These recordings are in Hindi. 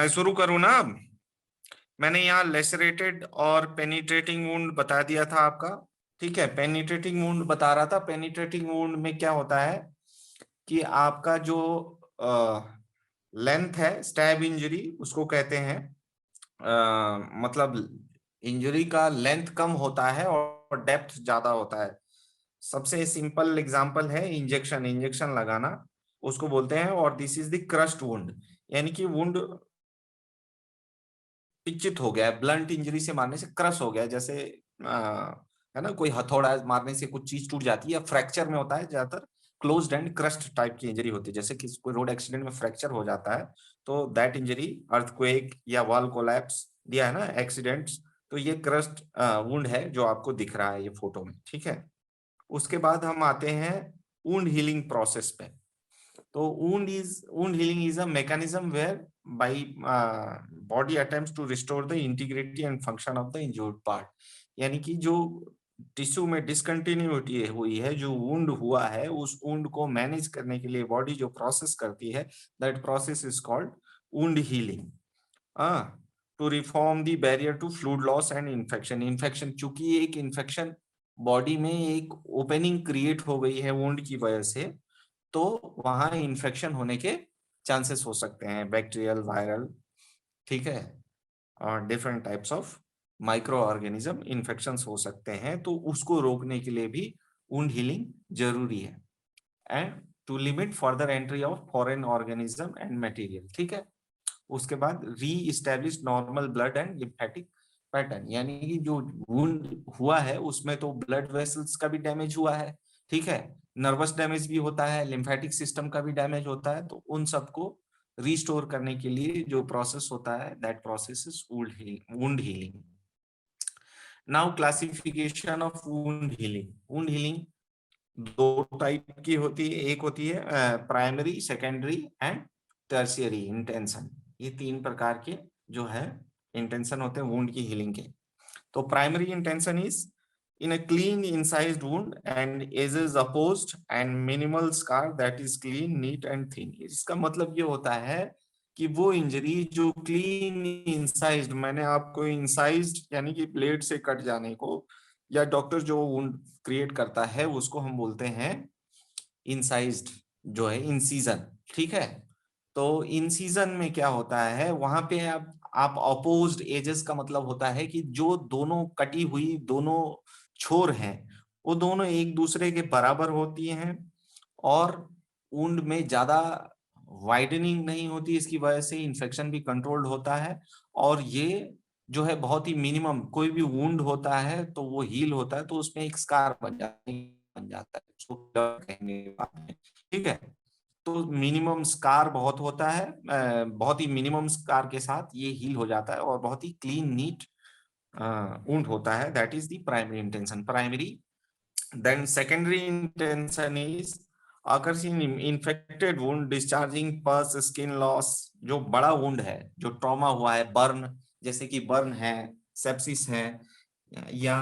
मैं शुरू करूं ना अब। मैंने यहाँ लेसरेटेड और पेनिट्रेटिंग वुंड बता दिया था आपका। ठीक है, पेनिट्रेटिंग वुंड बता रहा था। पेनिट्रेटिंग वुंड में क्या होता है कि आपका जो लेंथ है, स्टैब इंजरी उसको कहते हैं। मतलब इंजरी का लेंथ कम होता है और डेप्थ ज्यादा होता है। सबसे सिंपल एग्जांपल है इंजेक्शन। इंजेक्शन लगाना उसको बोलते हैं। और this is the crust wound, यानी कि वुंड पिचित हो गया है, ब्लंट इंजरी से मारने से क्रश हो गया। जैसे है ना, कोई हथौड़ा मारने से कुछ चीज टूट जाती है, या फ्रैक्चर में होता है ज्यादातर। क्लोज्ड एंड क्रस्ट टाइप की इंजरी होती है, जैसे कि कोई रोड एक्सीडेंट में फ्रैक्चर हो जाता है तो दैट इंजरी, अर्थक्वेक या वॉल कोलैप्स दिया है ना, एक्सीडेंट्स, तो ये क्रस्ट वुंड है जो आपको दिख रहा है ये फोटो में। ठीक है, उसके बाद हम आते हैं वुंड हीलिंग प्रोसेस पे। तो wound healing is a mechanism where by body attempts to restore the integrity and function of the injured part। यानी कि जो टिश्यू में डिसकंटिन्यूटी हुई है, जो वुंड हुआ है, उस वुंड को मैनेज करने के लिए बॉडी जो प्रोसेस करती है, that process is called wound healing. To reform the barrier to fluid loss and infection. Infection, चूंकि एक इन्फेक्शन बॉडी में एक ओपनिंग क्रिएट हो गई है वुंड की वजह से, तो वहां इन्फेक्शन होने के चांसेस हो सकते हैं, बैक्टीरियल, वायरल। ठीक है, और different types of micro organism infections हो सकते हैं, तो उसको रोकने के लिए भी वुंड हीलिंग जरूरी है। And to limit further entry of foreign organism and material. ठीक है, उसके बाद reestablish normal blood and lymphatic pattern. यानी कि जो वुंड हुआ है उसमें तो ब्लड वेसल्स का भी डैमेज हुआ है, ठीक है, नर्वस डैमेज भी होता है, लिम्फेटिक सिस्टम का भी डैमेज होता है, तो उन सबको रिस्टोर करने के लिए जो प्रोसेस होता है, that process is wound healing. Now classification of wound healing. Wound healing दो टाइप की होती है, एक होती है primary, secondary and tertiary intention. ये तीन प्रकार के जो है इंटेंशन होते हैं वुंड की हीलिंग के। तो primary intention is in a clean incised wound and edges opposed and minimal scar that is clean, neat and thin। इसका मतलब ये होता है कि वो इंजरी जो क्लीन इंसाइज्ड, मैंने आपको इंसाइज्ड यानी कि ब्लेड से कट जाने को, या डॉक्टर जो वुंड क्रिएट करता है उसको हम बोलते हैं इंसाइज्ड, जो है इंसीजन। ठीक है, तो इंसीजन में क्या होता है, वहां पे आप अपोज्ड एजेस का मतलब होता है कि जो दोनों कटी हुई दोनों छोर हैं वो दोनों एक दूसरे के बराबर होती हैं, और वुंड में ज्यादा वाइडनिंग नहीं होती, इसकी वजह से इन्फेक्शन भी कंट्रोल्ड होता है। और ये जो है बहुत ही मिनिमम, कोई भी वुंड होता है तो वो हील होता है तो उसमें एक स्कार बन जाता है, उसको कहेंगे बाद में। ठीक है, तो मिनिमम स्कार बहुत होता है, बहुत ही मिनिमम स्कार के साथ ये हील हो जाता है और बहुत ही क्लीन नीट वुंड होता है। That is the primary intention, primary. Then secondary intention is occurs in infected wound discharging pus, skin loss। जो बड़ा वुंड है, जो ट्रॉमा हुआ है, बर्न, जैसे कि बर्न है, सेप्सिस है, या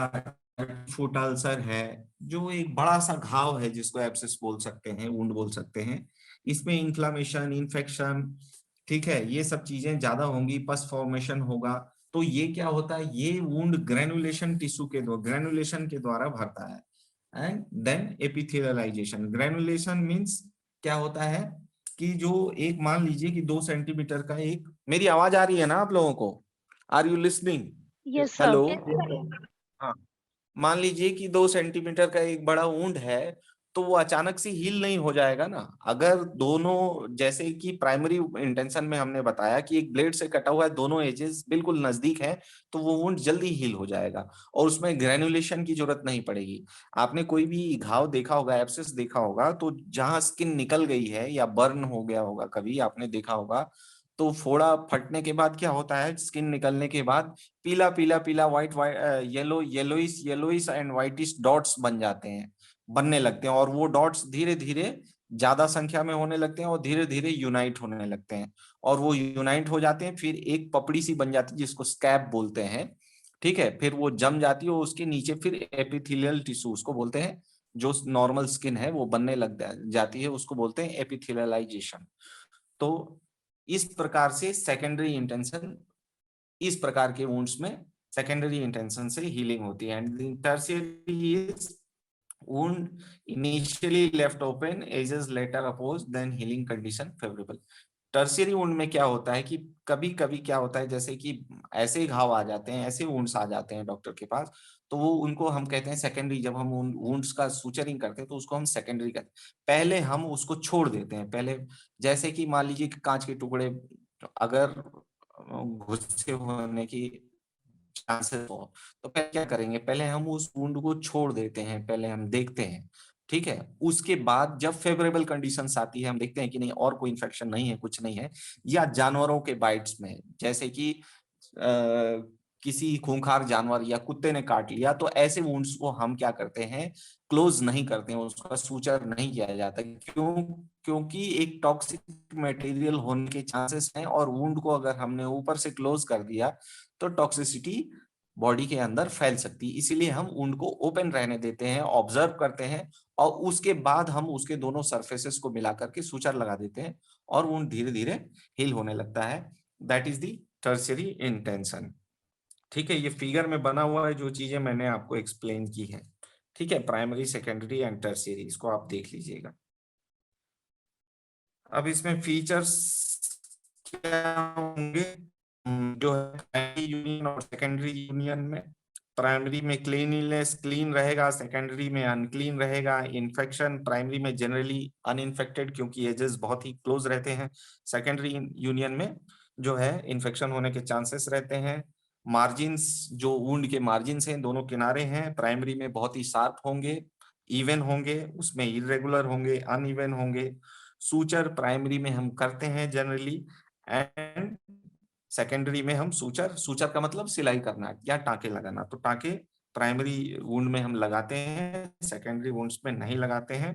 फुट अल्सर है, जो एक बड़ा सा घाव है जिसको एब्सेस बोल सकते हैं, वुंड बोल सकते हैं, इसमें इन्फ्लामेशन, इन्फेक्शन, ठीक है, ये सब चीजें ज्यादा होंगी, पस फॉर्मेशन होगा। तो ये क्या होता है, ये वुंड ग्रेनुलेशन टिश्यू के द्वारा, ग्रेनुलेशन के द्वारा भरता है। And then epithelialization. Granulation means क्या होता है कि जो एक, मान लीजिए कि 2 सेंटीमीटर का एक, मेरी आवाज आ रही है ना आप लोगों को? Are you listening? Yes sir. Hello? हाँ, मान लीजिए कि 2 सेंटीमीटर का एक बड़ा वुंड है, तो वो अचानक से हील नहीं हो जाएगा ना। अगर दोनों, जैसे कि प्राइमरी इंटेंशन में हमने बताया कि एक ब्लेड से कटा हुआ है, दोनों एजेस बिल्कुल नजदीक है, तो वो वुंड जल्दी हील हो जाएगा और उसमें ग्रेनुलेशन की जरूरत नहीं पड़ेगी। आपने कोई भी घाव देखा होगा, एब्सेस देखा होगा, तो जहां स्किन निकल गई है या बर्न हो गया होगा, कभी आपने देखा होगा, तो फोड़ा फटने के बाद क्या होता है, स्किन निकलने के बाद पीला पीला पीला, white white, येलोइस and whitish dots बन जाते हैं, बनने लगते हैं, और वो डॉट्स धीरे धीरे ज्यादा संख्या में होने लगते हैं और धीरे धीरे यूनाइट होने लगते हैं, और वो यूनाइट हो जाते हैं, फिर एक पपड़ी सी बन जाती है जिसको स्कैब बोलते हैं। ठीक है, फिर वो जम जाती है और उसके नीचे फिर एपिथेलियल टिश्यू उसको बोलते हैं, जो नॉर्मल स्किन है वो बनने लग जाती है, उसको बोलते हैं एपिथेलियलाइजेशन। तो इस प्रकार से सेकेंडरी इंटेंशन, इस प्रकार के वुंड्स में सेकेंडरी इंटेंशन से हीलिंग होती है। And tertiary is wound initially left open, ages later opposed, then healing condition favorable। Tertiary wound में क्या होता है कि कभी कभी क्या होता है, जैसे कि ऐसे ही घाव आ जाते हैं, ऐसे वुंड्स आ जाते हैं डॉक्टर के पास, तो वो उनको हम कहते हैं सेकेंडरी। जब हम उन वुंड्स का सुचरिंग करते हैं तो उसको हम सेकेंडरी कहते हैं। पहले हम उसको छोड़ देते हैं, पहले जैसे कि मान लीजिए कि कांच के टुकड़े अगर घुसे होने की चांसेस हो, तो पहले क्या करेंगे, पहले हम उस वुंड को छोड़ देते हैं, पहले हम देखते हैं, ठीक है। उसके बाद जब फेवरेबल कंडीशंस आती है, हम देखते हैं कि नहीं और कोई इन्फेक्शन नहीं है, कुछ नहीं है, या जानवरों के बाइट्स में, जैसे कि किसी खूंखार जानवर या कुत्ते ने काट लिया, तो ऐसे वुंड्स को हम क्या करते हैं, क्लोज नहीं करते हैं, उसका सूचर नहीं किया जाता। क्यों? क्योंकि एक टॉक्सिक मटेरियल होने के चांसेस हैं, और वुंड को अगर हमने ऊपर से क्लोज कर दिया तो टॉक्सिसिटी बॉडी के अंदर फैल सकती है। इसीलिए हम वुंड को ओपन रहने देते हैं, ऑब्जर्व करते हैं, और उसके बाद हम उसके दोनों सरफेसेस को मिला करके सूचर लगा देते हैं, और वुंड धीरे धीरे हील होने लगता है। That is the tertiary intention. ठीक है, ये फिगर में बना हुआ है जो चीजें मैंने आपको एक्सप्लेन की है। ठीक है, प्राइमरी, सेकेंडरी एंड टर्शियरी, इसको आप देख लीजिएगा। अब इसमें फीचर्स क्या होंगे, जो है प्राइमरी यूनियन और सेकेंडरी यूनियन में, प्राइमरी में क्लीनलीनेस, क्लीन रहेगा, सेकेंडरी में अनक्लीन रहेगा। इन्फेक्शन, प्राइमरी में जनरली अनइन्फेक्टेड क्योंकि एजेस बहुत ही क्लोज रहते हैं, सेकेंडरी यूनियन में जो है इन्फेक्शन होने के चांसेस रहते हैं। मार्जिन्स, जो वुंड के मार्जिन्स हैं, दोनों किनारे हैं, प्राइमरी में बहुत ही शार्प होंगे, इवन होंगे, उसमें इरेगुलर होंगे, अनइवन होंगे। सूचर प्राइमरी में हम करते हैं जनरली, एंड सेकेंडरी में हम सूचर, सूचर का मतलब सिलाई करना या टांके लगाना, तो टांके प्राइमरी वुंड में हम लगाते हैं, सेकेंडरी वुंड्स में नहीं लगाते हैं।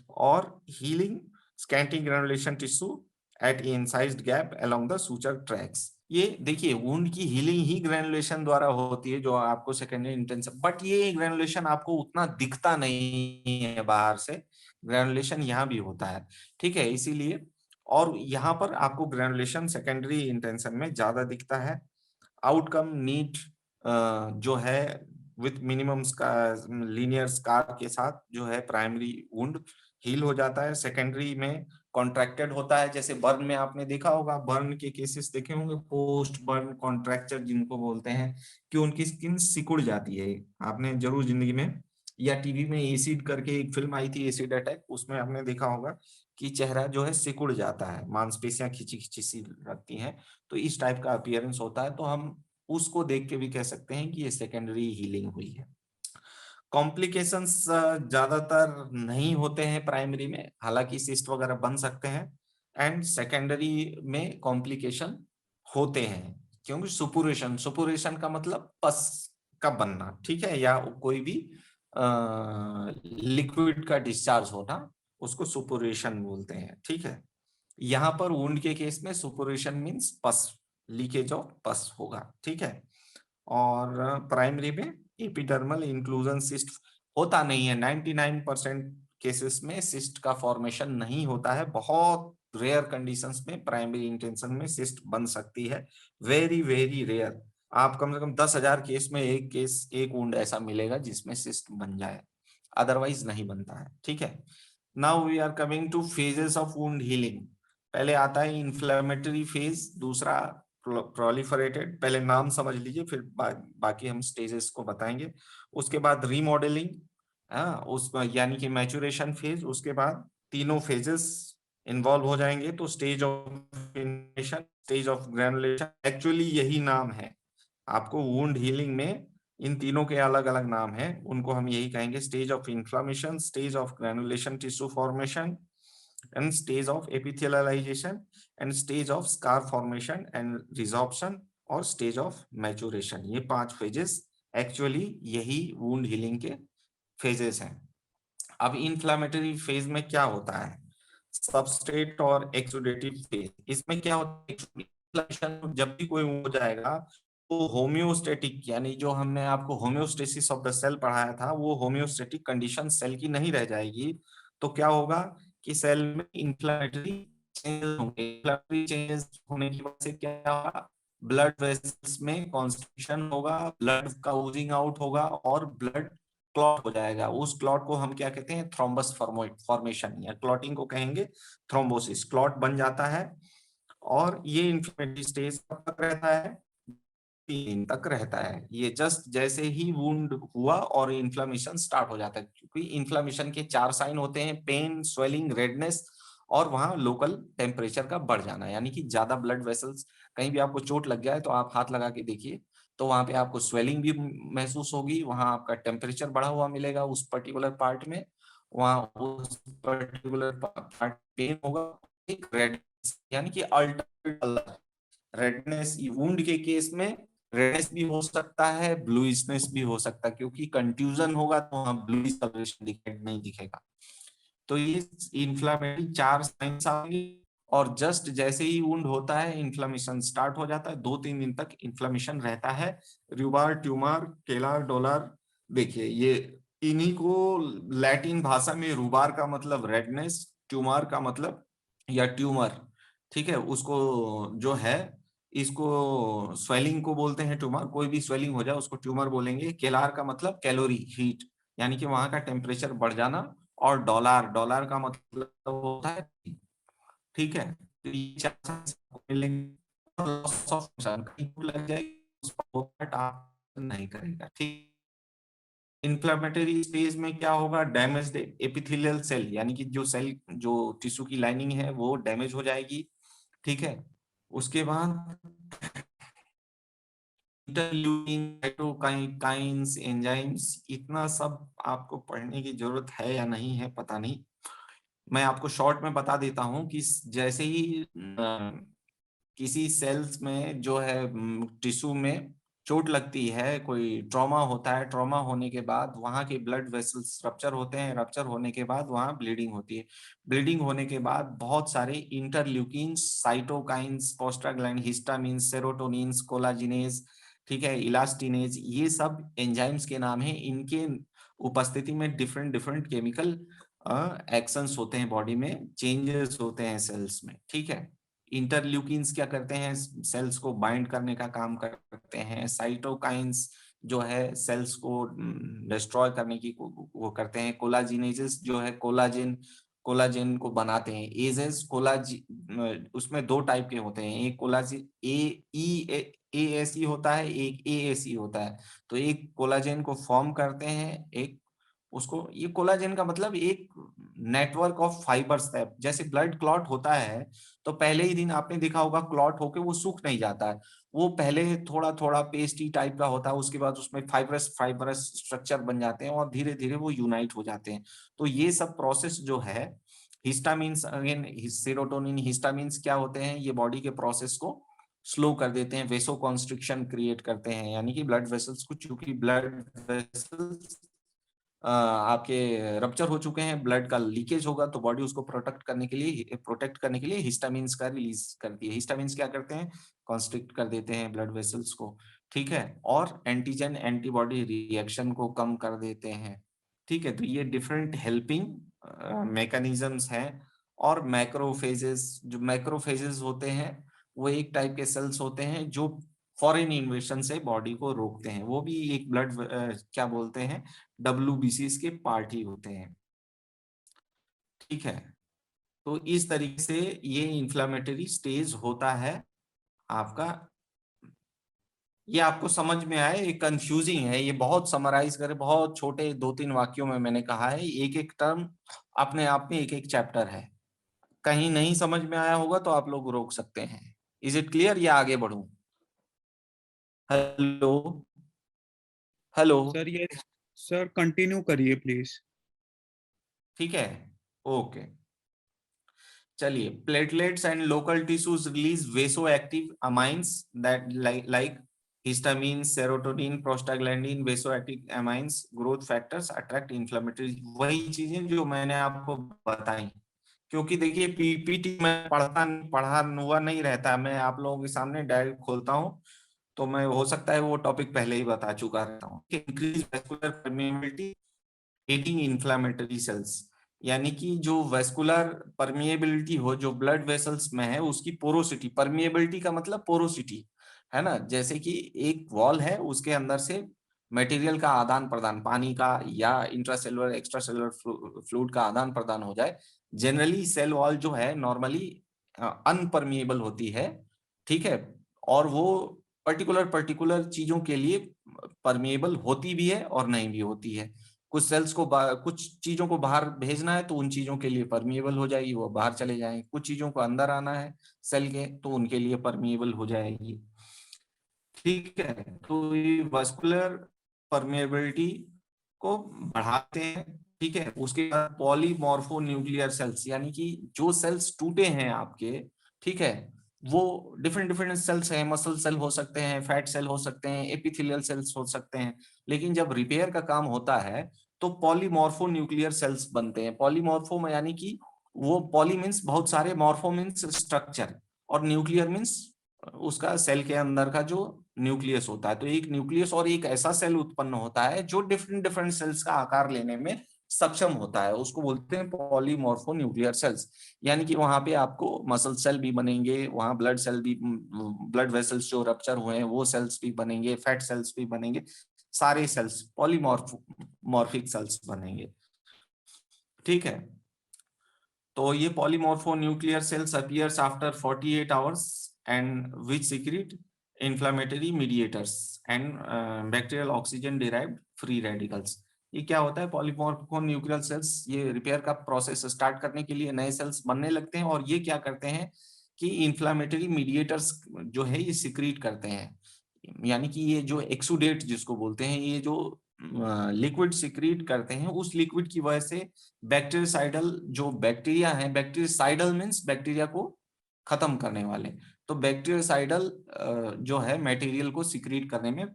और healing, scanty granulation tissue at incised gap along the suture tracks. ये देखिए, वुंड की हीलिंग ही ग्रेनुलेशन द्वारा होती है, जो आपको सेकेंडरी इंटेंसिव, बट ये ग्रेनुलेशन आपको उतना दिखता नहीं है बाहर से, ग्रेनुलेशन यहाँ भी होता है, ठीक है, इसीलिए। और यहाँ पर आपको ग्रेनुलेशन सेकेंडरी इंटेंशन में ज्यादा दिखता है। आउटकम नीट जो है विथ मिनिमम लीनियर स्कार के साथ जो है प्राइमरी वुंड हील हो जाता है। सेकेंडरी में कॉन्ट्रैक्टेड होता है, जैसे बर्न में आपने देखा होगा, बर्न के केसेस देखे होंगे, पोस्ट बर्न कॉन्ट्रैक्चर जिनको बोलते हैं, कि उनकी स्किन सिकुड़ जाती है। आपने जरूर जिंदगी में, या टीवी में एसिड करके एक फिल्म आई थी, एसिड अटैक, उसमें आपने देखा होगा कि चेहरा जो है सिकुड़ जाता है, मांसपेशियां खिंची खिंची सी लगती हैं, तो इस टाइप का अपीयरेंस होता है, तो हम उसको देख के भी कह सकते हैं कि ये सेकेंडरी हीलिंग हुई है। कॉम्प्लिकेशंस ज्यादातर नहीं होते हैं प्राइमरी में, हालांकि सिस्ट वगैरह बन सकते हैं, एंड सेकेंडरी में कॉम्प्लिकेशन होते हैं, क्योंकि सुपुरेशन, सुपुरेशन का मतलब पस का बनना, ठीक है, या कोई भी लिक्विड का डिस्चार्ज होना, उसको सुपुरेशन बोलते हैं, ठीक है। यहाँ पर वुंड के केस में सुपुरेशन मींस पस, लीकेज ऑफ पस होगा, ठीक है। और प्राइमरी में एपिडर्मल इंक्लूजन सिस्ट होता नहीं है, 99% केसेस में सिस्ट का फॉर्मेशन नहीं होता है, बहुत रेयर कंडीशंस में प्राइमरी इंटेंशन में सिस्ट बन सकती है, वेरी वेरी रेयर। आप कम से कम 10,000 केस में एक केस, एक वुंड ऐसा मिलेगा जिसमें सिस्ट बन जाए, अदरवाइज नहीं बनता है, ठीक है। Now we are coming to phases of wound healing. पहले आता है इन्फ्लेमेटरी फेज, दूसरा प्रोलिफरेटेड, पहले नाम समझ लीजिए, फिर बाकी हम स्टेजेस को बताएंगे। उसके बाद रीमॉडलिंग, उस यानी कि मैचुरेशन फेज, उसके बाद तीनों फेजेस इन्वॉल्व हो जाएंगे, तो stage of inflammation, stage of granulation, actually यही नाम है। आपको वुंड हीलिंग में इन तीनों के अलग अलग नाम हैं, उनको हम यही कहेंगे, stage of inflammation, stage of granulation tissue formation, and stage of epithelialization, and stage of scar formation and resorption, और stage of maturation। ये 5 फेजेस एक्चुअली यही वुंड हीलिंग के फेजेस हैं। अब इन्फ्लामेटरी फेज में क्या होता है, सबस्ट्रेट और एक्सुडेटिव फेज। इसमें क्या होता है, जब भी कोई हो जाएगा तो होम्योस्टेटिक, यानी जो हमने आपको होम्योस्टेसिस ऑफ द सेल पढ़ाया था, वो होम्योस्टेटिक कंडीशन सेल की नहीं रह जाएगी। तो क्या होगा कि सेल में इन्फ्लेमेटरी चेंजेस होंगे। इन्फ्लेमेटरी चेंजेस होने की वजह से क्या होगा, ब्लड वेसल्स में कॉन्स्ट्रिक्शन होगा, ब्लड का ओजिंग आउट होगा और ब्लड क्लॉट हो जाएगा। उस क्लॉट को हम क्या कहते हैं, थ्रोम्बस फॉर्मेशन, या क्लॉटिंग को कहेंगे थ्रोम्बोसिस। क्लॉट बन जाता है और ये इन्फ्लेमेटरी स्टेज कब तक रहता है, 3 दिन तक रहता है। ये जस्ट जैसे ही वुंड हुआ और इन्फ्लामेशन स्टार्ट हो जाता है, क्योंकि इन्फ्लामेशन के 4 साइन होते हैं, पेन, स्वेलिंग, रेडनेस और वहां लोकल टेम्परेचर का बढ़ जाना। यानी कि ज्यादा ब्लड वेसल्स, कहीं भी आपको चोट लग जाए तो आप हाथ लगा के देखिए, तो वहां पे आपको स्वेलिंग भी महसूस होगी, वहां आपका टेम्परेचर बढ़ा हुआ मिलेगा उस पर्टिकुलर पार्ट में, वहां उस पर्टिकुलर पार्ट पेन होगा। एक रेड, यानी कि अल्टरनेट कलर, रेडनेस वुंड के केस में रेडनेस भी हो सकता है, ब्लूइशनेस भी हो सकता है, क्योंकि कंट्यूजन होगा तो वहां ब्लूइश कलरेशन नहीं दिखेगा। तो ये इन्फ्लामेटरी 4 साइंस आएंगे और जस्ट जैसे ही वुंड होता है इन्फ्लामेशन स्टार्ट हो जाता है, 2-3 दिन तक इन्फ्लामेशन रहता है। रूबार, ट्यूमर, केलर, डोलर, देखिए ये इन्हीं को लैटिन भाषा में रूबार का मतलब रेडनेस, ट्यूमर का मतलब या ट्यूमर, ठीक है, उसको जो है, इसको स्वेलिंग को बोलते हैं ट्यूमर, कोई भी स्वेलिंग हो जाए उसको ट्यूमर बोलेंगे। केलार का मतलब कैलोरी, हीट, यानी कि वहां का टेम्परेचर बढ़ जाना। और डॉलर, डॉलर का मतलब होता है, ठीक है, तो ये 4 signs आपको मिलेंगे। लॉस ऑफ फंक्शन, कहीं भूख लग जाएगी उसको बट आप नहीं करेगा, ठीक। इन्फ्लेमेटरी स्टेज में क्या होगा, डैमेज्ड एपिथेलियल सेल, यानी कि जो सेल, जो टिश्यू की लाइनिंग है वो डैमेज हो जाएगी, ठीक है। उसके बाद इंटरल्यूकिन, साइटोकाइंस, एंजाइम्स, इतना सब आपको पढ़ने की जरूरत है या नहीं है पता नहीं। मैं आपको शॉर्ट में बता देता हूं कि जैसे ही किसी सेल्स में जो है टिश्यू में चोट लगती है, कोई ट्रॉमा होता है, ट्रॉमा होने के बाद वहां के ब्लड वेसल्स रप्चर होते हैं, रप्चर होने के बाद वहां ब्लीडिंग होती है, ब्लीडिंग होने के बाद बहुत सारे इंटरल्यूकिन्स, साइटोकाइंस, प्रोस्टाग्लैंड, हिस्टामिन, सेरोटोनिन्स, कोलाजिनेज, ठीक है, इलास्टिनेज, ये सब एंजाइम्स के नाम है। इनके उपस्थिति में डिफरेंट डिफरेंट केमिकल एक्शंस होते हैं, बॉडी में चेंजेस होते हैं सेल्स में, ठीक है। इंटरल्यूकिन्स क्या करते हैं, सेल्स को बाइंड करने का काम करते हैं। साइटोकाइंस जो है सेल्स को डिस्ट्रॉय करने की वो करते हैं। कोलाजिनेजेस जो है कोलाजिन, कोलाजिन को बनाते हैं। एजेस उसमें 2 टाइप के होते हैं, एक कोलाजिन एएसी होता है, एक एएसी होता है। तो एक कोलाजिन को फॉर्म करते हैं, एक उसको, ये कोलाजन का मतलब एक नेटवर्क ऑफ फाइबर्स है। जैसे ब्लड क्लॉट होता है तो पहले ही दिन आपने देखा होगा क्लॉट होके वो सूख नहीं जाता है, वो पहले थोड़ा थोड़ा पेस्टी टाइप का होता है, उसके बाद उसमें फाइबरस फाइबरस स्ट्रक्चर बन जाते हैं और धीरे धीरे वो यूनाइट हो जाते हैं। तो ये सब प्रोसेस जो है, हिस्टामिन्स, अगेन सेरोटोनिन, हिस्टामिन्स क्या होते हैं, ये बॉडी के प्रोसेस को स्लो कर देते हैं, वेसो कॉन्स्ट्रिक्शन क्रिएट करते हैं, यानी कि ब्लड वेसल्स को, चूंकि ब्लड वेसल्स आपके रप्चर हो चुके हैं, ब्लड का लीकेज होगा, तो बॉडी उसको प्रोटेक्ट करने के लिए हिस्टामिन्स का रिलीज करती है। हिस्टामिन्स क्या करते हैं, कॉन्स्ट्रिक्ट कर देते हैं ब्लड वेसल्स को, ठीक है, और एंटीजन एंटीबॉडी रिएक्शन को कम कर देते हैं, ठीक है। तो ये डिफरेंट हेल्पिंग मैकेनिज्म्स हैं। और मैक्रोफेजेस, जो मैक्रोफेजेस होते हैं वो एक टाइप के सेल्स होते हैं जो फॉरेन इन्वेशन से बॉडी को रोकते हैं, वो भी एक ब्लड क्या बोलते हैं, WBCs के पार्ट ही होते हैं, ठीक है। तो इस तरीके से ये इंफ्लेमेटरी स्टेज होता है आपका। ये आपको समझ में आए, ये कंफ्यूजिंग है, ये बहुत समराइज करे, बहुत छोटे 2-3 वाक्यों में मैंने कहा है, एक एक टर्म अपने आप में एक एक चैप्टर है। कहीं नहीं समझ में आया होगा तो आप लोग रोक सकते हैं। इज इट क्लियर या आगे बढ़ूं? हेलो, हेलो, सर ये सर कंटिन्यू करिए प्लीज। ठीक है, ओके। चलिए, platelets and local tissues release वेसो active amines that like histamine, serotonin, prostaglandin, vasoactive amines, growth factors attract inflammatory, वही चीजें जो मैंने आपको बताई। क्योंकि देखिए पीपीटी में पढ़ा हुआ नहीं रहता, मैं आप लोगों के सामने डायरेक्ट खोलता हूँ, तो मैं हो सकता है वो टॉपिक पहले ही बता चुका रहता हूँ। Increase vascular permeability, eating inflammatory sales, यानी कि जो वेस्कुलर परमिएबिलिटी हो, जो ब्लड वेसल्स में है, उसकी पोरोसिटी, परमिएबिलिटी का मतलब पोरोसिटी, है ना। जैसे कि एक वॉल है, उसके अंदर से मटेरियल का आदान प्रदान, पानी का या इंट्रासेलुलर एक्स्ट्रासेलुलर फ्लूइड का आदान प्रदान हो जाए। जनरली सेल वॉल जो है नॉर्मली अनपरमिएबल होती है, ठीक है, और वो पर्टिकुलर पर्टिकुलर चीजों के लिए परमिएबल होती भी है और नहीं भी होती है। कुछ सेल्स को कुछ चीजों को बाहर भेजना है तो उन चीजों के लिए परमिएबल हो जाएगी, वो बाहर चले जाएंगे। कुछ चीजों को अंदर आना है सेल के, तो उनके लिए परमिएबल हो जाएगी, ठीक है। तो ये वास्कुलर परमेबिलिटी को बढ़ाते हैं, ठीक है। उसके बाद पॉलीमॉर्फो न्यूक्लियर सेल्स, यानी कि जो सेल्स टूटे हैं आपके, ठीक है, वो डिफरेंट डिफरेंट सेल्स हैं, मसल सेल हो सकते हैं, फैट सेल हो सकते हैं, एपिथेलियल सेल्स हो सकते हैं। लेकिन जब रिपेयर का काम होता है तो पॉलीमॉर्फो न्यूक्लियर सेल्स बनते हैं। पॉलीमॉर्फो में यानी कि वो पॉली मीन्स बहुत सारे, मॉर्फो मीन्स स्ट्रक्चर, और न्यूक्लियर मीन्स उसका सेल के अंदर का जो न्यूक्लियस होता है। तो एक न्यूक्लियस और एक ऐसा सेल उत्पन्न होता है जो डिफरेंट डिफरेंट सेल्स का आकार लेने में सक्षम होता है, उसको बोलते हैं पॉलीमॉर्फो न्यूक्लियर सेल्स। यानी कि वहां पे आपको मसल सेल भी बनेंगे, वहां ब्लड सेल भी, ब्लड वेसल्स जो रप्चर हुए हैं वो सेल्स भी बनेंगे, फैट सेल्स भी बनेंगे, सारे सेल्स पॉलीमॉर्फिक सेल्स बनेंगे, ठीक है। तो ये polymorphonuclear cells appears after 48 hours and which secrete inflammatory mediators and bacterial oxygen derived free radicals. ये क्या होता है, पॉलीमॉर्फो न्यूक्लियर सेल्स, ये रिपेयर का प्रोसेस स्टार्ट करने के लिए नए सेल्स बनने लगते हैं, और ये क्या करते हैं कि इन्फ्लामेटरी मीडिएटर्स जो है ये सिक्रीट करते हैं। यानी कि ये जो एक्सुडेट जिसको बोलते हैं, ये जो लिक्विड सिक्रीट करते हैं, उस लिक्विड की वजह से बैक्टीरियासाइडल जो बैक्टीरिया है, बैक्टीरियासाइडल मीन्स बैक्टीरिया को खत्म करने वाले, तो बैक्टीरियासाइडल जो है मटेरियल को सिक्रीट करने में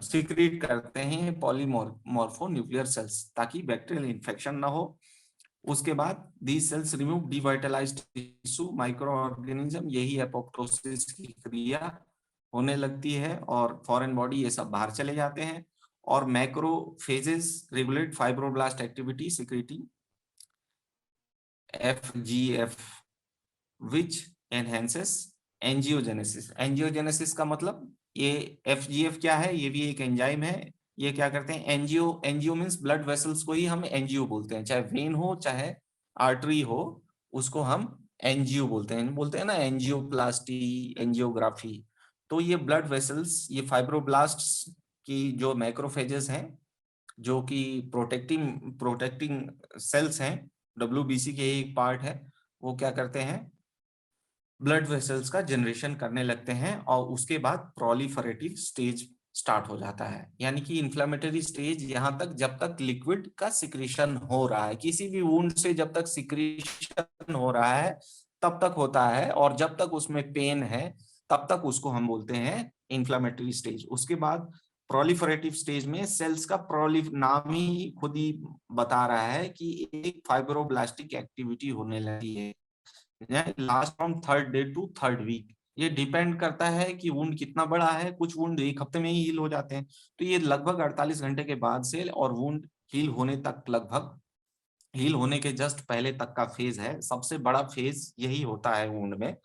सिक्रीट करते हैं पॉलीमॉर्फो न्यूक्लियर सेल्स, ताकि बैक्टीरियल इन्फेक्शन ना हो। उसके बाद these cells remove devitalized tissue microorganism, यही एपोप्टोसिस की क्रिया होने लगती है, और फॉरेन बॉडी ये सब बाहर चले जाते हैं। और macrophages regulate fibroblast activity secreting FGF which enhances angiogenesis. Angiogenesis का मतलब ये FGF क्या है, ये भी एक एंजाइम है। ये क्या करते हैं, angio, angio means blood vessels को ही हम एंजियो बोलते हैं, चाहे वेन हो चाहे आर्टरी हो, उसको हम एंजियो बोलते हैं ना, एंजियोप्लास्टी, एंजियोग्राफी। तो ये ब्लड वेसल्स, ये फाइब्रोब्लास्ट की जो मैक्रोफेजेस हैं, जो कि प्रोटेक्टिंग प्रोटेक्टिंग सेल्स हैं, WBC के एक पार्ट है, वो क्या करते हैं, ब्लड वेसल्स का जनरेशन करने लगते हैं, और उसके बाद प्रोलिफरेटिव स्टेज स्टार्ट हो जाता है। यानी कि इन्फ्लेमेटरी स्टेज यहाँ तक जब तक लिक्विड का सिक्रीशन हो रहा है, किसी भी वुंड से जब तक सिक्रीशन हो रहा है तब तक होता है, और जब तक उसमें पेन है तब तक उसको हम बोलते हैं इन्फ्लेमेटरी स्टेज। उसके बाद प्रोलिफरेटिव स्टेज में सेल्स का प्रोलिफ, नाम ही खुद ही बता रहा है कि एक फाइब्रोब्लास्टिक एक्टिविटी होने लगी है, last from third day to third week. ये डिपेंड करता है कि वुंड कितना बड़ा है, कुछ वुंड एक हफ्ते में ही हील हो जाते हैं, तो ये लगभग 48 घंटे के बाद से और वुंड हील होने तक, लगभग हील होने के जस्ट पहले तक का फेज है, सबसे बड़ा फेज यही होता है वुंड में,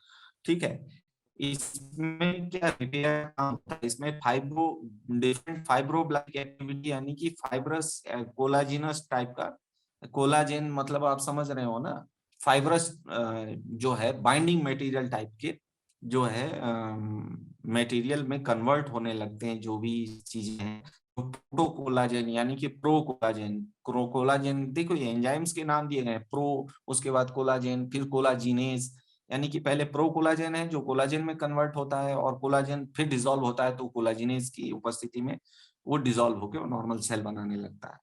ठीक है। इसमें क्या रिपेयर काम होता है, इसमें फाइब्रो, डिफरेंट फाइब्रोब्लास्टिक एक्टिविटी, यानी कि फाइब्रस कोलाजिनस टाइप का, कोलाजेन मतलब आप समझ रहे हो ना, फाइब्रस जो है बाइंडिंग मटेरियल टाइप के जो है मटेरियल में कन्वर्ट होने लगते हैं, जो भी चीजें हैं, प्रो कोलाजेन यानी कि प्रो कोलाजेन, क्रो कोलाजेन, देखो ये एंजाइम्स के नाम दिए गए, प्रो, उसके बाद कोलाजेन, फिर कोलाजिनेज। यानी कि पहले प्रो कोलाजेन है जो कोलाजेन में कन्वर्ट होता है, और कोलाजेन फिर डिसॉल्व होता है तो कोलाजिनेज की उपस्थिति में वो डिसॉल्व होकर नॉर्मल सेल बनाने लगता है।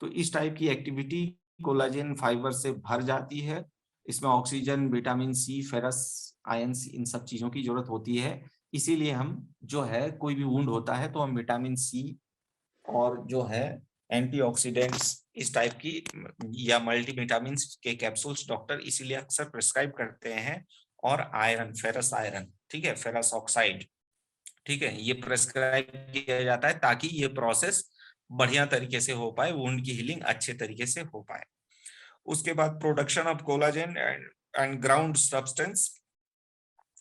तो इस टाइप की एक्टिविटी कोलाजेन फाइबर से भर जाती है। इसमें oxygen, vitamin C, ferrous, ion, इन सब चीजों की जरूरत होती है। इसीलिए हम जो है कोई भी वुंड होता है तो हम विटामिन सी और जो है एंटीऑक्सीडेंट्स इस टाइप की या मल्टीविटामिन के कैप्सूल्स डॉक्टर इसीलिए अक्सर प्रिस्क्राइब करते हैं। और आयरन, फेरस आयरन, ठीक है, फेरस ऑक्साइड, ठीक है, ये प्रिस्क्राइब किया जाता है ताकि ये प्रोसेस बढ़िया तरीके से हो पाए, वुंड की हीलिंग अच्छे तरीके से हो पाए। उसके बाद production of collagen and ground substance,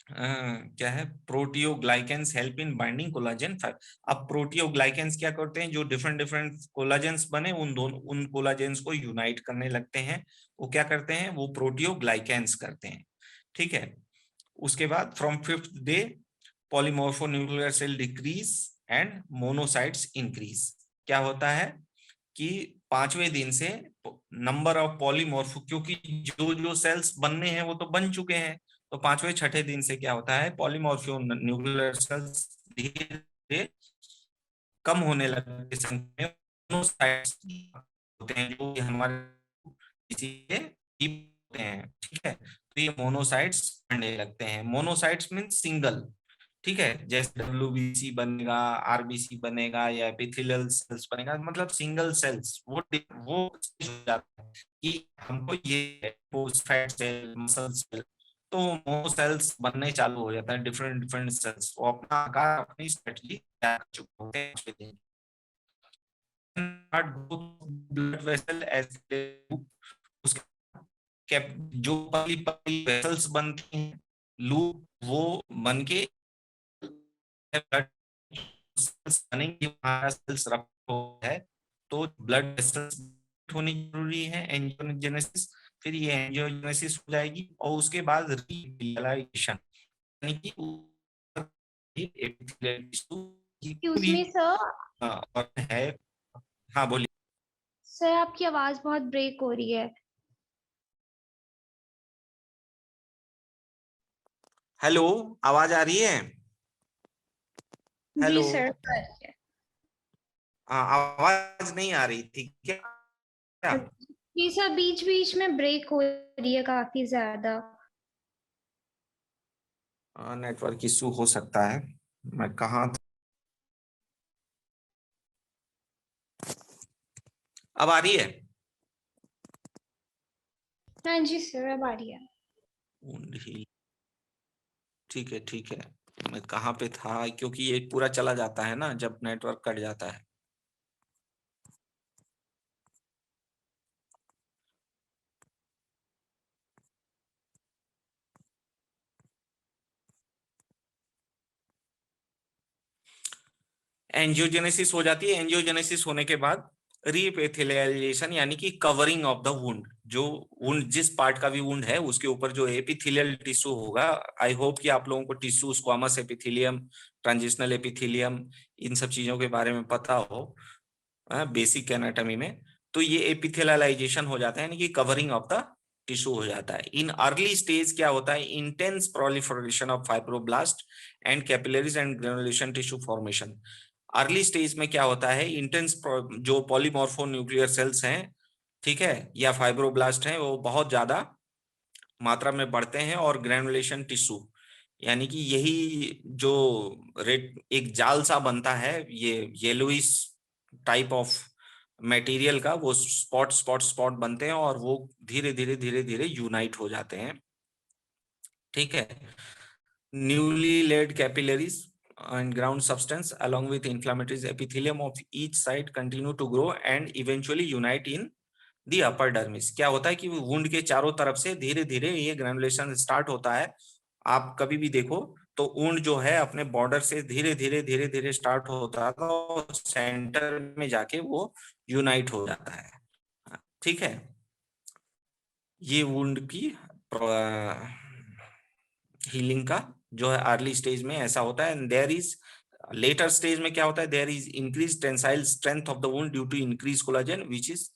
क्या है, प्रोटियोग्लाइकेंस हेल्प इन बाइंडिंग कोलाजन। अब प्रोटियोग्लाइकेंस क्या करते हैं, जो डिफरेंट डिफरेंट कोलाजेंस बने उन कोलाजेंस को यूनाइट करने लगते हैं, वो क्या करते हैं, वो प्रोटियोग्लाइकेंस करते हैं। ठीक है, उसके बाद from 5th day polymorphonuclear cell decrease and monocytes increase. क्या होता है कि 5वें दिन से नंबर ऑफ पॉलीमॉर्फो, क्योंकि जो जो सेल्स बनने हैं वो तो बन चुके हैं, तो 5वें 6ठे दिन से क्या होता है, पॉलीमॉर्फो न्यूक्लियर सेल्स धीरे धीरे कम होने लगते संख्या में, मोनोसाइट्स होते हैं जो हमारे किसी के होते हैं। ठीक है, तो ये मोनोसाइट्स बढ़ने लगते हैं। Monocytes mean single. ठीक है, जैसे WBC बनेगा, RBC बनेगा या एपिथेलियल सेल्स बनेगा, मतलब सिंगल सेल्स। वो हो जाता है कि हमको ये फोस्फेट सेल, मसल सेल, तो मोनो सेल्स बनने चालू हो जाता है, डिफरेंट डिफरेंट सेल्स, वो अपना आकार, अपनी स्ट्रेटजी तैयार कर चुके होते हैं। ब्लड वेसल एज उसके जो पतली पतली वेसल्स बनती हैं, लूप, वो बन के ब्लड सेल्स बनेंगे, हमारा सेल्स रखा है, तो ब्लड वेसल्स होनी जरूरी है, एंजियोजेनेसिस। फिर ये एंजियोजेनेसिस हो जाएगी और उसके बाद रीपिलाइजेशन, यानी कि epithelial tissue की एक्सक्यूज पूरी मी सर। और है। हाँ बोलिए। सर आपकी आवाज बहुत ब्रेक हो रही है। हेलो, आवाज आ रही है? जी हेलो, सर, आ रही है। हाँ, आवाज नहीं आ रही थी क्या? जी सर, बीच बीच में ब्रेक हो रही है काफी ज्यादा। नेटवर्क इशू हो सकता है। मैं कहाँ था? अब आ रही है? हाँ जी सर, अब आ रही है। ठीक है, ठीक है। मैं कहाँ पे था, क्योंकि ये पूरा चला जाता है ना जब नेटवर्क कट जाता है। एंजियोजेनेसिस हो जाती है। एंजियोजेनेसिस होने के बाद रीएपिथेलियलाइजेशन, यानी कि कवरिंग ऑफ द वुंड। जो वुंड, जिस पार्ट का भी वुंड है, उसके ऊपर जो एपिथेलियल टिश्यू होगा, आई होप कि आप लोगों को tissue, squamous epithelium, transitional epithelium, इन सब चीजों के बारे में पता हो बेसिक एनाटॉमी में। तो ये एपिथेलियलाइजेशन हो जाता है, यानी कि कवरिंग ऑफ द टिश्यू हो जाता है। इन अर्ली स्टेज क्या होता है, intense proliferation of fibroblast and capillaries and granulation tissue formation. Early stage में क्या होता है, इंटेंस जो पॉलीमॉर्फो न्यूक्लियर सेल्स हैं, ठीक है, या फाइब्रोब्लास्ट हैं, वो बहुत ज्यादा मात्रा में बढ़ते हैं, और ग्रेनुलेशन टिश्यू, यानी कि यही जो रेड एक जाल सा बनता है, ये येलोइश टाइप ऑफ मटेरियल का, वो स्पॉट स्पॉट स्पॉट बनते हैं, और वो धीरे धीरे धीरे धीरे यूनाइट हो जाते हैं। ठीक है, newly laid capillaries and ground substance along with inflammatory epithelium of each side continue to grow and eventually unite in the upper dermis। क्या होता है कि वुंड के चारों तरफ से धीरे धीरे ये ग्रेनुलेशन स्टार्ट होता है। आप कभी भी देखो तो वुंड जो है अपने बॉर्डर से धीरे धीरे धीरे धीरे स्टार्ट होता था, और सेंटर में जाके वो यूनाइट हो जाता है। ठीक है, ये वुंड की हीलिंग का जो है अर्ली स्टेज में ऐसा होता है। देयर इज लेटर स्टेज में क्या होता है, there is increase tensile strength of the wound due to increase collagen which is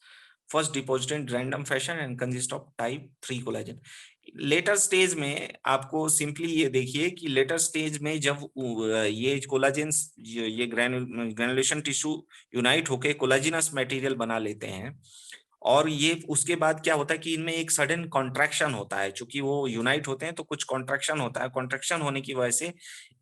first deposited in random fashion and consist of type 3 collagen. Later stage में आपको सिंपली ये देखिए कि लेटर स्टेज में जब ये कोलाजेंस, ये ग्रेनुलेशन टिश्यू यूनाइट होके कोलाजिनस मटेरियल बना लेते हैं, और ये उसके बाद क्या होता है कि इनमें एक सडन कॉन्ट्रैक्शन होता है, क्योंकि वो यूनाइट होते हैं तो कुछ कॉन्ट्रैक्शन होता है। कॉन्ट्रैक्शन होने की वजह से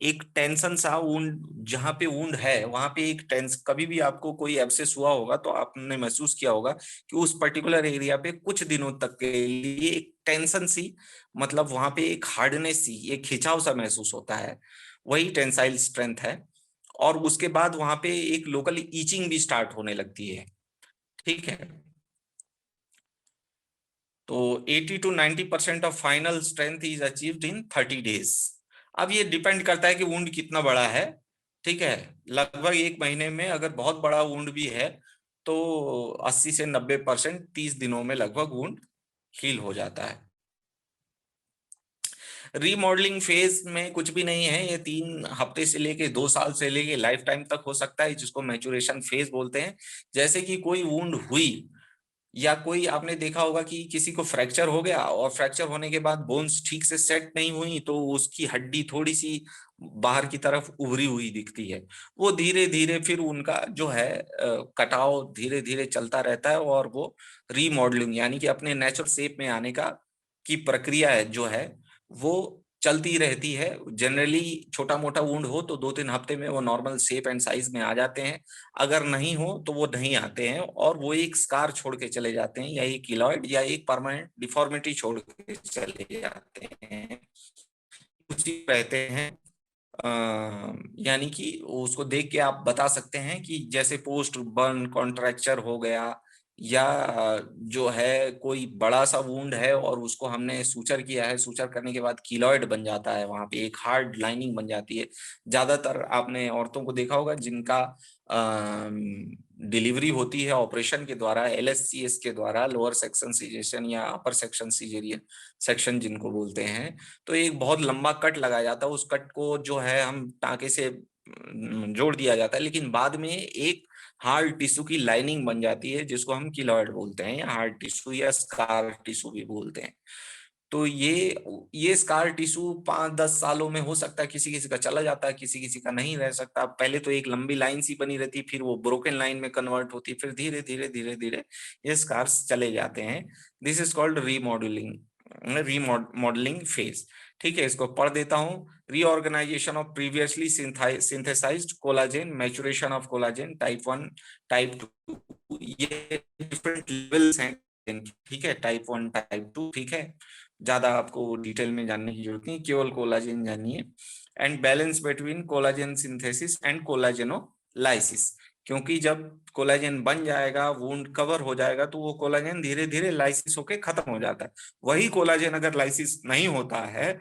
एक टेंशन सा वुंड, जहां पे वुंड है वहां पे एक टेंस, कभी भी आपको कोई एब्सेस हुआ होगा तो आपने महसूस किया होगा कि उस पर्टिकुलर एरिया पे कुछ दिनों तक के लिए एक टेंशन सी, मतलब वहां पे एक हार्डनेस सी, एक खिंचाव सा महसूस होता है, वही टेंसाइल स्ट्रेंथ है। और उसके बाद वहां पे एक लोकल ईचिंग भी स्टार्ट होने लगती है। ठीक है, तो 80 to 90% of final strength is achieved in 30 days. अब ये डिपेंड करता है कि वुंड कितना बड़ा है, ठीक है। लगभग 1 महीने में अगर बहुत बड़ा वुंड भी है तो 80 से 90% 30 दिनों में लगभग वुंड हील हो जाता है। रीमॉडलिंग फेज में कुछ भी नहीं है, ये 3 हफ्ते से लेके 2 साल से लेके लाइफ टाइम तक हो सकता है, जिसको मैच्योरेशन फेज बोलते हैं। जैसे कि कोई वुंड हुई या कोई आपने देखा होगा कि किसी को फ्रैक्चर हो गया और फ्रैक्चर होने के बाद बोन्स ठीक से सेट नहीं हुई तो उसकी हड्डी थोड़ी सी बाहर की तरफ उभरी हुई दिखती है। वो धीरे धीरे फिर उनका जो है कटाव धीरे धीरे चलता रहता है और वो रीमॉडलिंग यानी कि अपने नेचुरल शेप में आने का की प्रक्रिया है जो है वो चलती रहती है। जनरली छोटा मोटा वुंड हो तो 2-3 हफ्ते में वो नॉर्मल शेप एंड साइज में आ जाते हैं, अगर नहीं हो तो वो नहीं आते हैं और वो एक स्कार छोड़ के चले जाते हैं या एक किलॉइड या एक परमानेंट डिफॉर्मिटी छोड़ के चले जाते हैं, उसी रहते हैं। यानी कि उसको देख के आप बता सकते हैं कि जैसे पोस्ट बर्न कॉन्ट्रैक्चर हो गया या जो है कोई बड़ा सा वुंड है और उसको हमने सूचर किया है, सूचर करने के बाद कीलॉइड बन जाता है, वहां पे एक हार्ड लाइनिंग बन जाती है। ज्यादातर आपने औरतों को देखा होगा जिनका डिलीवरी होती है ऑपरेशन के द्वारा, LSCS के द्वारा, लोअर सेक्शन सीजेशन या अपर सेक्शन सीजेरियन सेक्शन जिनको बोलते हैं, तो एक बहुत लंबा कट लगाया जाता है। उस कट को जो है हम टाँके से जोड़ दिया जाता है, लेकिन बाद में एक हार्ड टिश्यू की लाइनिंग बन जाती है जिसको हम कीलॉइड बोलते हैं या हार्ड टिश्यू या स्कार टिश्यू भी बोलते हैं। तो ये स्कार टिश्यू 5-10 सालों में हो सकता है, किसी किसी का चला जाता है, किसी किसी का नहीं रह सकता। पहले तो एक लंबी लाइन सी बनी रहती, फिर वो ब्रोकन लाइन में कन्वर्ट होती, फिर धीरे धीरे धीरे धीरे ये स्कार्स चले जाते हैं। This is called remodelling phase. ठीक है, इसको पढ़ देता हूँ। Reorganisation of previously synthesised collagen, maturation of collagen type 1 type 2, ये डिफरेंट लेवल्स हैं। ठीक है, टाइप 1 टाइप 2, ठीक है, ज्यादा आपको डिटेल में जानने की जरूरत नहीं, केवल कोलाजेन जानिए। And balance between collagen synthesis and collagenolysis, क्योंकि जब कोलाजेन बन जाएगा, वुंड कवर हो जाएगा, तो वो कोलाजेन धीरे धीरे लाइसिस होके खत्म हो जाता है। वही कोलाजेन अगर लाइसिस नहीं होता है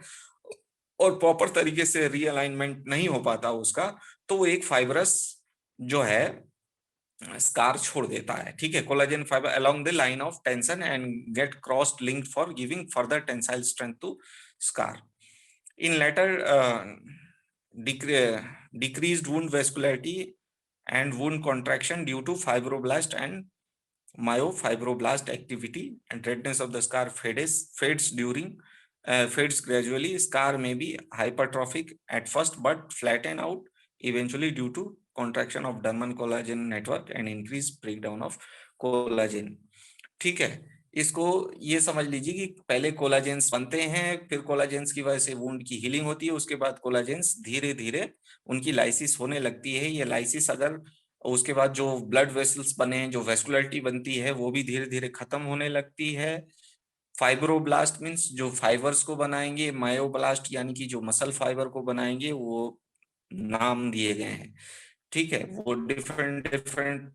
और प्रॉपर तरीके से रीअलाइनमेंट नहीं हो पाता उसका, तो वो एक फाइब्रस जो है स्कार छोड़ देता है। ठीक है, collagen fibre along the line of tension and get crossed linked for giving further tensile strength to scar. In later decreased wound vascularity and wound contraction due to fibroblast and myofibroblast activity, and redness of the scar fades gradually. Scar may be hypertrophic at first but flatten out eventually due to contraction of dermal collagen network and increased breakdown of collagen. ठीक है, इसको ये समझ लीजिए कि पहले कोलाजेंस बनते हैं, फिर कोलाजेंस की वजह से वुंड की हीलिंग होती है, उसके बाद कोलाजेंस धीरे धीरे उनकी लाइसिस होने लगती है। ये लाइसिस अगर उसके बाद जो ब्लड वेसल्स बने, जो वेस्कुलरिटी बनती है, वो भी धीरे धीरे खत्म होने लगती है। फाइब्रोब्लास्ट मीन्स जो फाइबर्स को बनाएंगे, मायोब्लास्ट यानी कि जो मसल फाइबर को बनाएंगे, वो नाम दिए गए हैं। ठीक है, वो डिफरेंट डिफरेंट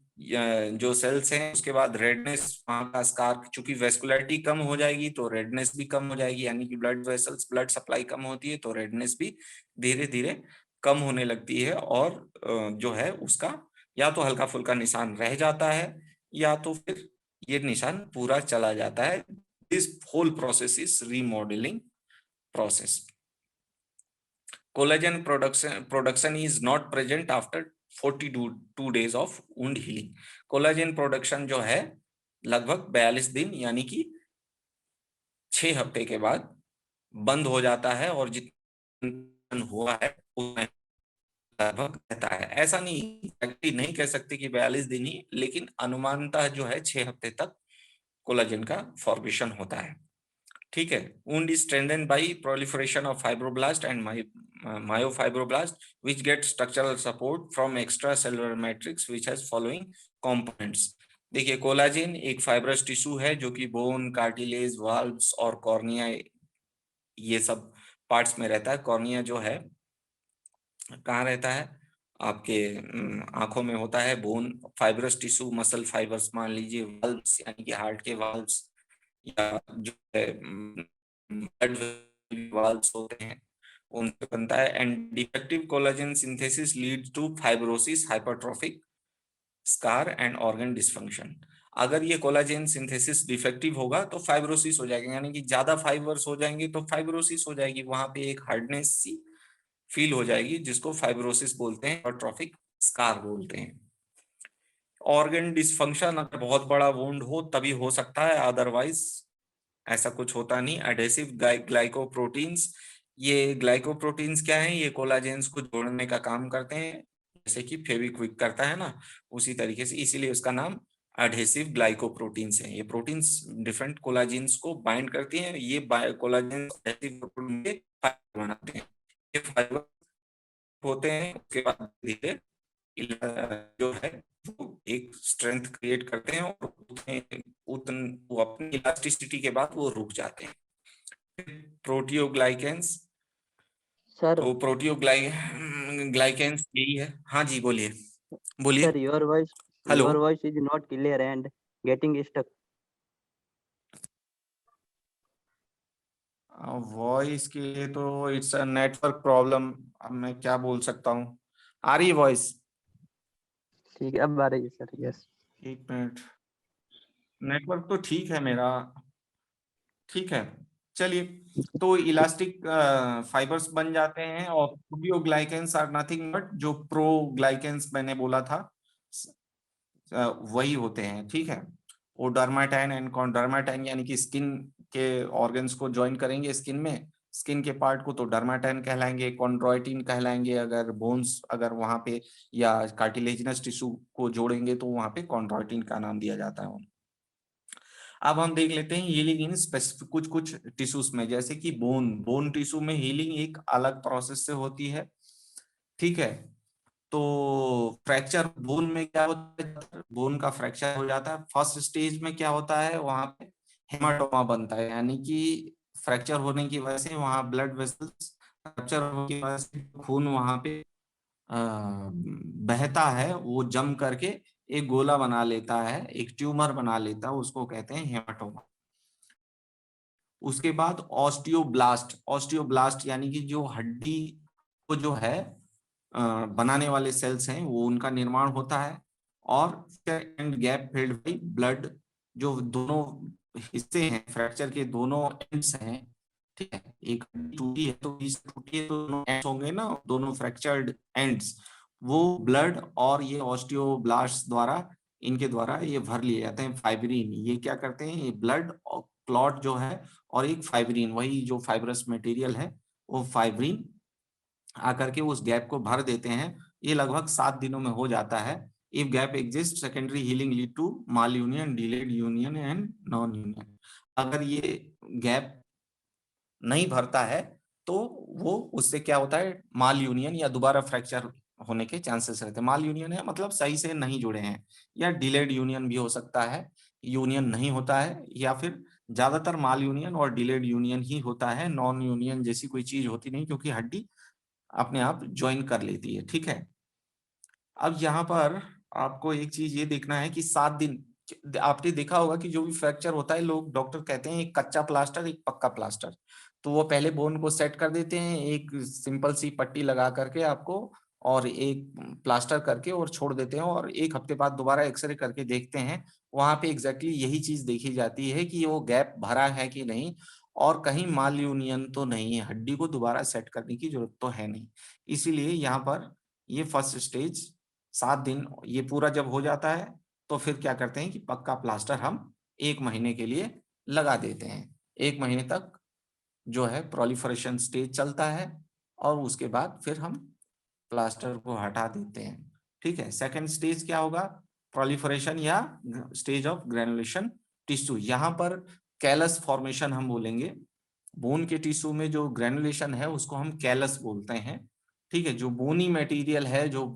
जो सेल्स हैं। उसके बाद रेडनेस, वहां का स्कार, चूंकि वेस्कुलरिटी कम हो जाएगी तो रेडनेस भी कम हो जाएगी, यानी कि ब्लड वेसल्स, ब्लड सप्लाई कम होती है तो रेडनेस भी धीरे धीरे कम होने लगती है और जो है उसका या तो हल्का फुल्का निशान रह जाता है या तो फिर ये निशान पूरा चला जाता है। This whole process is remodelling process. Collagen production is not present after 42 days of wound healing. Collagen production जो है लगभग 42 दिन यानी कि 6 हफ्ते के बाद बंद हो जाता है और जितना हुआ है उतना लगभग रहता है। ऐसा नहीं कह सकते कि 42 दिन ही, लेकिन अनुमानतः जो है 6 हफ्ते तक कोलाजन का फॉर्मेशन होता है। ठीक है, wound is strengthened by proliferation of fibroblast and myofibroblast which get structural support from extracellular matrix which has following components। देखिए, कोलाजिन एक फाइब्रस टिश्यू है जो कि बोन, कार्टिलेज, वाल्व्स और कॉर्निया ये सब पार्ट्स में रहता है। कॉर्निया जो है कहाँ रहता है? आपके आंखों में होता है। Bone fibrous tissue, muscle fibres मान लीजिए, वाल्व्स यानी कि हार्ट के वाल्व्स, या जो है blood valves होते हैं उनसे बनता है। And defective collagen synthesis leads to fibrosis, hypertrophic scar and organ dysfunction. अगर ये कोलाजन सिंथेसिस डिफेक्टिव होगा तो फाइब्रोसिस हो जाएगा, यानी कि ज्यादा फाइबर्स हो जाएंगे तो फाइब्रोसिस हो जाएगी, वहां पे एक हार्डनेस सी फील हो जाएगी जिसको फाइब्रोसिस बोलते हैं और ट्रॉफिक स्कार बोलते हैं। ऑर्गन डिसफंक्शन अगर बहुत बड़ा वुंड हो तभी हो सकता है, अदरवाइज ऐसा कुछ होता नहीं। एडेसिव ग्लाइकोप्रोटीन्स, ये ग्लाइकोप्रोटीन्स क्या है, ये कोलाजेंस को जोड़ने का काम करते हैं, जैसे कि फेविक्विक करता है ना, उसी तरीके से, इसीलिए उसका नाम एडहेसिव ग्लाइकोप्रोटीन्स है। ये प्रोटीन्स डिफरेंट कोलाजेंस को बाइंड करती हैं, ये कोलाजेंस एडहेसिव प्रोटीन के फाइबर बनाते हैं। ये फाइबर होते हैं, उसके बाद धीरे जो है वो एक स्ट्रेंथ क्रिएट करते हैं और वो अपनी इलास्टिसिटी के बाद वो रुक जाते हैं। प्रोटियोग्लाइकेंस, सर तो प्रोटियोग्लाइकेंस यही है। हाँ जी बोलिए बोलिए। Sir your hello, voice is not clear and getting stuck. Voice के लिए तो इट्स अ नेटवर्क प्रॉब्लम, अब मैं क्या बोल सकता हूँ। आ रही है वॉइस? ठीक है अब आ रही है सर। यस एक मिनट, नेटवर्क तो ठीक है मेरा, ठीक है चलिए। तो इलास्टिक फाइबर्स बन जाते हैं और प्रोटियोग्लाइकेंस आर नथिंग बट जो प्रोग्लाइकेंस मैंने बोला था वही होते हैं, ठीक है। वो डर्माटाइन एंड कॉन्डर्माटाइन, यानी कि स्किन के ऑर्गन्स को ज्वाइन करेंगे स्किन में, स्किन के पार्ट को तो डर्माटाइन कहलाएंगे, कॉन्ड्रोइटिन कहलाएंगे अगर बोन्स अगर वहां पे, या कार्टिलेजिनस टिश्यू को जोड़ेंगे तो वहां पे कॉन्ड्रोइटिन का नाम दिया जाता है। अब हम देख लेते हैं हीलिंग इन स्पेसिफिक कुछ कुछ टिश्यूज में, जैसे कि बोन टिश्यू में हीलिंग एक अलग प्रोसेस से होती है, ठीक है। तो फ्रैक्चर बोन में क्या होता है, बोन का फ्रैक्चर हो जाता है, फर्स्ट स्टेज में क्या होता है, वहां पे हेमाटोमा बनता है, यानी कि फ्रैक्चर होने की वजह से वहां ब्लड वेसल्स फ्रैक्चर होने की वजह से खून वहां पे बहता है, वो जम करके एक गोला बना लेता है, एक ट्यूमर बना लेता है, उसको कहते हैं हेमाटोमा। उसके बाद ऑस्टियोब्लास्ट, ऑस्टियोब्लास्ट यानी कि जो हड्डी को जो है बनाने वाले सेल्स हैं वो उनका निर्माण होता है। और and gap field by blood, जो दोनों हिस्से हैं फ्रैक्चर के दोनों एंड्स हैं, ठीक है, एक हड्डी टूटी है तो बीच से टूटी है तो दोनों एंड्स होंगे ना, दोनों फ्रैक्चर्ड एंड्स, वो ब्लड और ये ऑस्टियोब्लास्ट द्वारा, इनके द्वारा ये भर लिए जाते हैं। फाइब्रिन ये क्या करते हैं, ये ब्लड और क्लॉट जो है और एक फाइब्रिन, वही जो फाइब्रस मटेरियल है वो फाइब्रिन आकर के उस गैप को भर देते हैं। ये लगभग 7 दिनों में हो जाता है। If gap exist secondary healing lead to malunion, delayed union and non union. अगर ये गैप नहीं भरता है तो वो उससे क्या होता है, माल यूनियन या दोबारा फ्रैक्चर होने के चांसेस रहते हैं। माल यूनियन है मतलब सही से नहीं जुड़े हैं, या डिलेड यूनियन भी हो सकता है, यूनियन नहीं होता है, या फिर ज्यादातर माल यूनियन और डिलेड यूनियन ही होता है, नॉन यूनियन जैसी कोई चीज होती नहीं, क्योंकि हड्डी अपने आप ज्वाइन कर लेती है, ठीक है। अब यहाँ पर आपको एक चीज ये देखना है कि 7 दिन, आपने देखा होगा कि जो भी फ्रैक्चर होता है लोग डॉक्टर कहते हैं एक कच्चा प्लास्टर एक पक्का प्लास्टर, तो वो पहले बोन को सेट कर देते हैं एक सिंपल सी पट्टी लगा करके आपको, और एक प्लास्टर करके और छोड़ देते हैं, और 1 हफ्ते बाद दोबारा एक्सरे करके देखते हैं। वहां पे एग्जैक्टली यही चीज देखी जाती है कि वो गैप भरा है कि नहीं, और कहीं माल यूनियन तो नहीं है, हड्डी को दोबारा सेट करने की जरूरत तो है नहीं। इसीलिए यहाँ पर ये फर्स्ट स्टेज 7 दिन ये पूरा जब हो जाता है तो फिर क्या करते हैं कि पक्का प्लास्टर हम 1 महीने के लिए लगा देते हैं। 1 महीने तक जो है प्रोलिफरेशन स्टेज चलता है और उसके बाद फिर हम प्लास्टर को हटा देते हैं, ठीक है। सेकंड स्टेज क्या होगा, प्रोलिफरेशन या स्टेज ऑफ ग्रेनुलेशन टिश्यू। यहाँ पर कैलस फॉर्मेशन हम बोलेंगे, बोन के टिश्यू में जो ग्रेनुलेशन है उसको हम कैलस बोलते हैं, ठीक है। जो बोनी मटेरियल है जो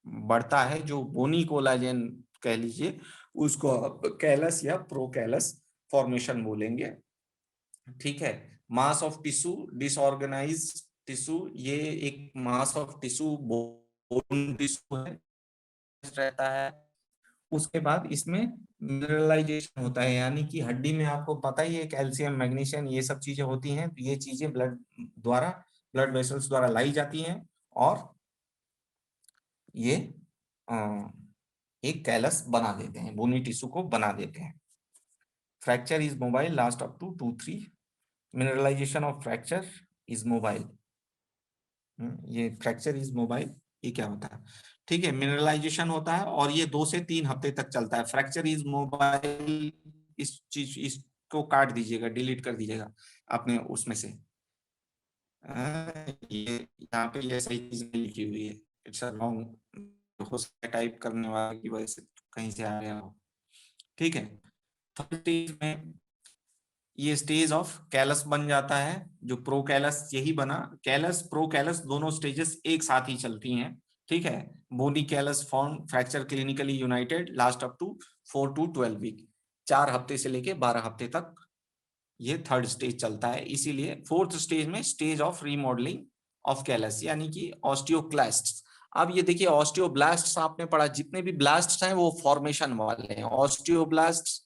बढ़ता है, जो बोनी कोलाजेन कह लीजिए, उसको आप कैलस या प्रोकैलस फॉर्मेशन बोलेंगे, ठीक है। Mass of tissue, disorganise tissue, ये एक mass of tissue bone tissue है रहता है। उसके बाद इसमें मिनरलाइजेशन होता है, यानी कि हड्डी में आपको पता ही है कैल्शियम मैग्नीशियम ये सब चीजें होती हैं, तो ये चीजें ब्लड वेसल्स द्वारा लाई जाती हैं और ये एक कैलस बना देते हैं, बोनी टिश्यू को बना देते हैं। Fracture is mobile last up to 2-3, mineralisation of fracture is mobile. ये फ्रैक्चर इज मोबाइल, ये क्या होता है? ठीक है, मिनरलाइजेशन होता है और ये 2 से 3 हफ्ते तक चलता है। फ्रैक्चर इज मोबाइल, इसको काट दीजिएगा, डिलीट कर दीजिएगा अपने उसमें से। ये यहाँ पे ये सही चीज नहीं लिखी हुई है, इट्स अ रॉन्ग, हो सकता है टाइप करने वाले की वजह से कहीं से आ गया हो। ठीक है, थर्ड स्टेज में ये स्टेज ऑफ कैलस बन जाता है, जो प्रो कैलस यही बना, कैलस प्रो कैलस दोनों स्टेजेस एक साथ ही चलती हैं। ठीक है, bony callus form fracture clinically united last up to 4 to 12 week, 4 हफ्ते से लेके 12 हफ्ते तक ये थर्ड स्टेज चलता है। इसीलिए फोर्थ स्टेज में stage of remodelling of callus, यानी कि ऑस्टियोक्लास्ट्स। अब ये देखिए ऑस्टियोब्लास्ट्स आपने पढ़ा, जितने भी ब्लास्ट्स हैं वो फॉर्मेशन वाले हैं। ऑस्टियोब्लास्ट्स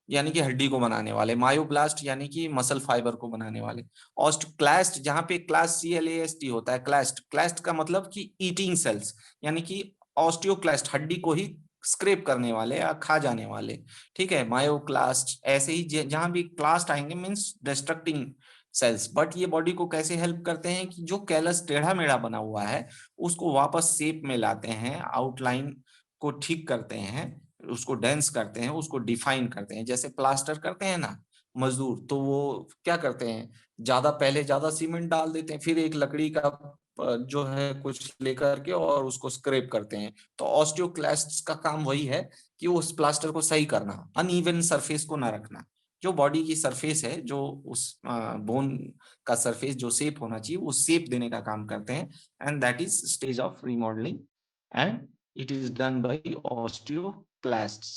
यानी कि हड्डी को बनाने वाले, मायोब्लास्ट यानी कि मसल फाइबर को बनाने वाले, ऑस्टियोक्लास्ट जहां पे क्लास CLAST होता है, क्लास्ट का मतलब कि ईटिंग सेल्स, यानी कि ऑस्टियोक्लास्ट हड्डी को ही स्क्रैप करने वाले या खा जाने वाले। ठीक है, मायोक्लास्ट ऐसे ही जहां भी क्लास्ट आएंगे मींस डिस्ट्रक्टिंग सेल्स। बट ये बॉडी को कैसे हेल्प करते हैं कि जो कैलस टेढ़ा मेढ़ा बना हुआ है उसको वापस शेप में लाते हैं, आउटलाइन को ठीक करते हैं, उसको डेंस करते हैं, उसको डिफाइन करते हैं। जैसे प्लास्टर करते हैं ना मजदूर, तो वो क्या करते हैं, पहले ज्यादा सीमेंट डाल देते हैं, फिर एक लकड़ी का जो है कुछ लेकर के और उसको स्क्रैप करते हैं। तो ऑस्टियोक्लास्ट्स का काम वही है कि उस प्लास्टर को सही करना, अनइवन सरफेस को ना रखना। जो बॉडी की सरफेस है, जो उस बोन का सरफेस जो शेप होना चाहिए, वो शेप देने का काम करते हैं। And that is stage of remodelling and it is done by osteoclasts.